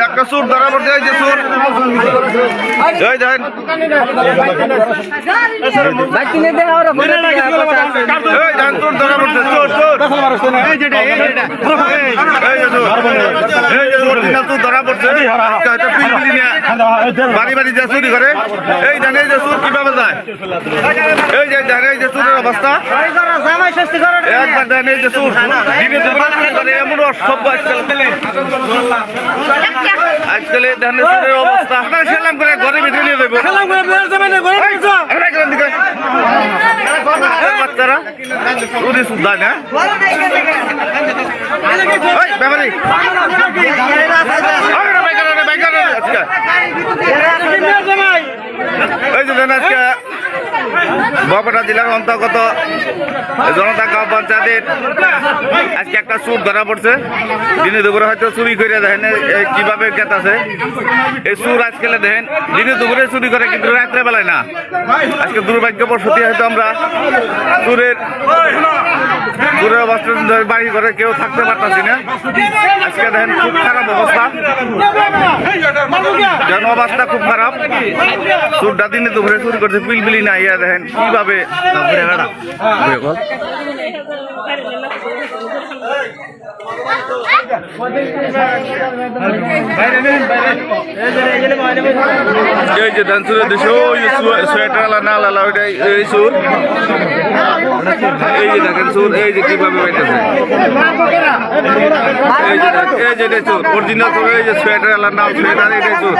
একটা সুর ধরা পড়ছে, এই যে সুর, এই দেখেন সুর ধরা পড়ছে, চোর চোর, এই যে সুর ধরা পড়ছে, পিলপিলি নিয়ে বাড়ি বাড়ি যে চুরি করে, এই জানে যে সুর কিভাবে যায়, এই যে জানে এই যে সুরের অবস্থা, একবার জানে এই যে সুর এমন অসভ্য আজকাল ধানের সুরের অবস্থা, সেলাম করে ঘরে ভিতরে নিয়ে যাবো বাচ্চারা চুরি সুদ্ধায় না ব্যাপারী এই যে আজকে বরপেটা জেলার অন্তর্গত জনতা গাঁও পঞ্চায়েতের আজকে একটা সুর ধরা পড়ছে। দিনে দুপুরে হয়তো চুরি করে দেখেন কিভাবে গেতাছে এই সুর। আজকাল দেখেন দিনে দুপুরে চুরি করে, কিন্তু রাত্রে বেলায় না। আজকে দুর্ভাগ্যবশত হয়তো আমরা সুরের অবস্থা বাড়ি করে কেউ থাকতে পারতাছি না। আজকে দেখেন খুব খারাপ অবস্থা, জন অবস্থা খুব খারাপ। সুরটা দিনে দুপুরে চুরি করছে, পিলপিলি না ইয়া দেখেন কিভাবে এই যে ধান সুরের দেশে সোয়েটার না লালা ওইটাই এই সুর। এই যে দেখেন সুর, এই যে কিভাবে পাইতেছে, এই যে সুর অরিজিনাল সুর, এই যে সোয়েটার আলার নাম সোয়েটার, এটাই সুর।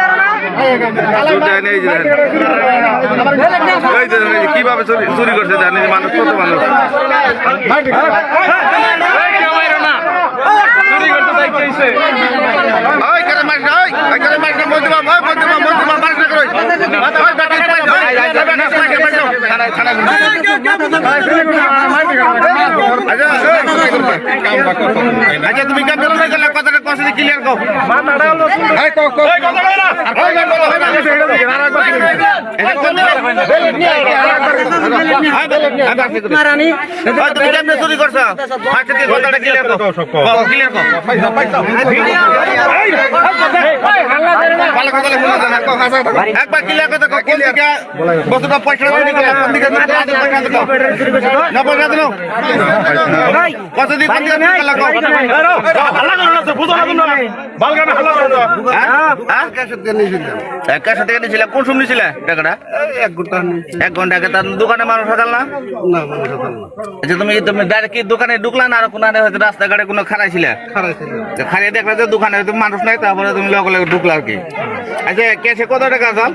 এই যে কিভাবে চুরি করছে জানি মানুষ, কত মানুষ আচ্ছা তুমি কথাটা কথা ক্লিয়ার কর। চুরি করছো কথাটা ক্লিয়ার কর, ক্লিয়ার কর। একবার ক্লিয়ার কথা বস্তুটা পয়সা কতদিন কোন সময় নিয়েছিল টাকাটা? 1 ঘন্টা আগে। তার দোকানে মানুষ হাজাল না? আচ্ছা তুমি কি দোকানে ঢুকলা না আর কোন রাস্তাঘাটে কোনো খারাইছিল? খারিয়ে দেখলে যে দোকানে হয়তো মানুষ নাই, তারপরে তুমি লগে লগে ঢুকলা আর কি। আচ্ছা ক্যাশে কত টাকা আসাল?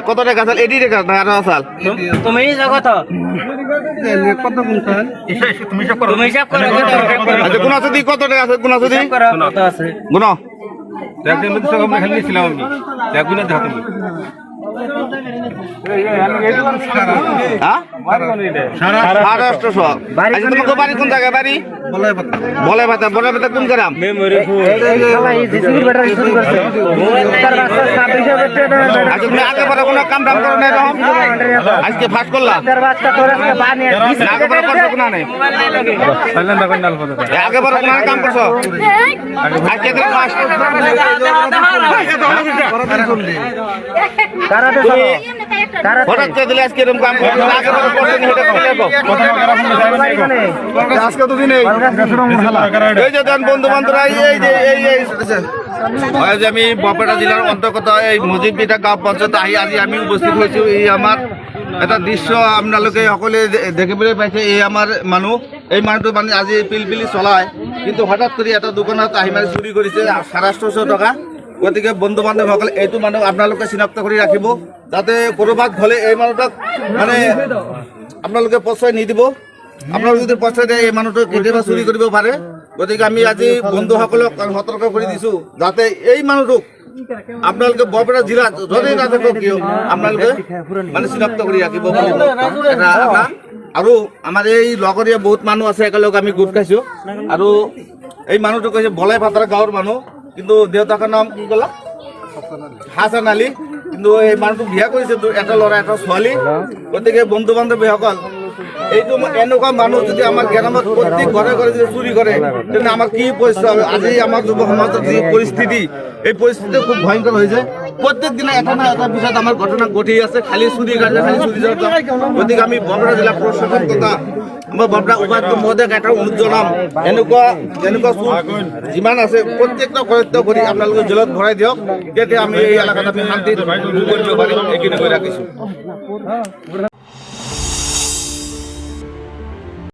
কত টাকা আসাল? 80 টাকা না আরো আসাল? তুমি কত গুণ আছে? কত টাকা আছে গুণ আছে? গুণ বাড়ি কোন জায়গায়? বাড়ি বলে ভাতা। বলে ভাতা কোন গ্রাম? তুমি আগে পরে কোনো কাম টাম করো না, এরকম আজকে ফার্স্ট করলাম। আগে পরে করছো কোন নেই? আগে পরে কোন কাম করছো? আজকে হঠাৎ করে দিলে আজকে এরকম কাম আজকে তো দিন এই যে বন্ধু বান্ধবরা আমি বরপেটা জেলার অন্তর্গত এই মজিবপিঠা গাঁও পঞ্চায়েত আজি আমি উপস্থিত হয়েছি। এই আমার এটা দৃশ্য আপনালোকে সকলে দেখিবলৈ পাইছে। এই আমার মানুষ, এই মানুহটো মানে আজি পিলপিলি চলায়, কিন্তু হঠাৎ করে এটা দোকানত আহি মাৰি চুৰি কৰিছে 850 টকা। গতিকে বন্ধু বান্ধৱসকলে এইটো মানুহ আপোনালোকে চিনাক্ত কৰি ৰাখিব, যাতে ক'ৰবাত হ'লে এই মানুহটোক মানে আপোনালোকে প্ৰশ্ৰয় নিদিব। আপোনালোকে যদি প্ৰশ্ৰয় দিয়ে এই মানুহটো কেতিয়াবা চুৰি কৰিব পাৰে। গতিকে আমি আজি বন্ধুসকলক সতৰ্ক কৰি দিছোঁ, যাতে এই মানুহটোক আপোনালোকে বৰপেটা জিলাত য'তেই নাথাকক কিয় আপোনালোকে মানে চিনাক্ত কৰি ৰাখিব। আৰু আমাৰ এই লগৰীয়া বহুত মানুহ আছে, একেলগে আমি গোট খাইছোঁ। আৰু এই মানুহটো কৈছে বলাই ভাতাৰা গাঁৱৰ মানুহ, কিন্তু দেউতাকৰ নাম কি ক'লা? হাছান আলী। কিন্তু এই মানুহটো বিয়া কৰিছে, এটা ল'ৰা এটা ছোৱালী। গতিকে বন্ধু বান্ধৱীসকল এইটো এনেকুৱা মানুহ যদি আমাৰ গ্ৰামত প্ৰত্যেক ঘৰে ঘৰে যদি চুৰি কৰে তেন্তে আমাৰ কি পৰিস্থিতি হবে? আজি আমাৰ যুৱ সমাজৰ যি পৰিস্থিতি, এই পৰিস্থিতি খুব ভয়ংকৰ হৈছে। প্ৰত্যেক দিনে এটা না এটা পিছত আমাৰ ঘটনা ঘটি আছে, খালি চুৰি কাৰ্য, খালি চুৰি যাত্ৰা। গতিকে আমি বৰপেটা জিলা প্ৰশাসন তথা মই বৰপেটা উপায়ুক্ত মহোদয়ক এটা অনুৰোধ জনাম, এনেকুৱা চুৰ যিমান আছে প্ৰত্যেকটা সত্য কৰি আপোনালোকে জেলত ভৰাই দিয়ক, তেতিয়া আমি এই এলেকাত আমি শান্তিত কৰিব পাৰিম। এইখিনি কৈ ৰাখিছোঁ।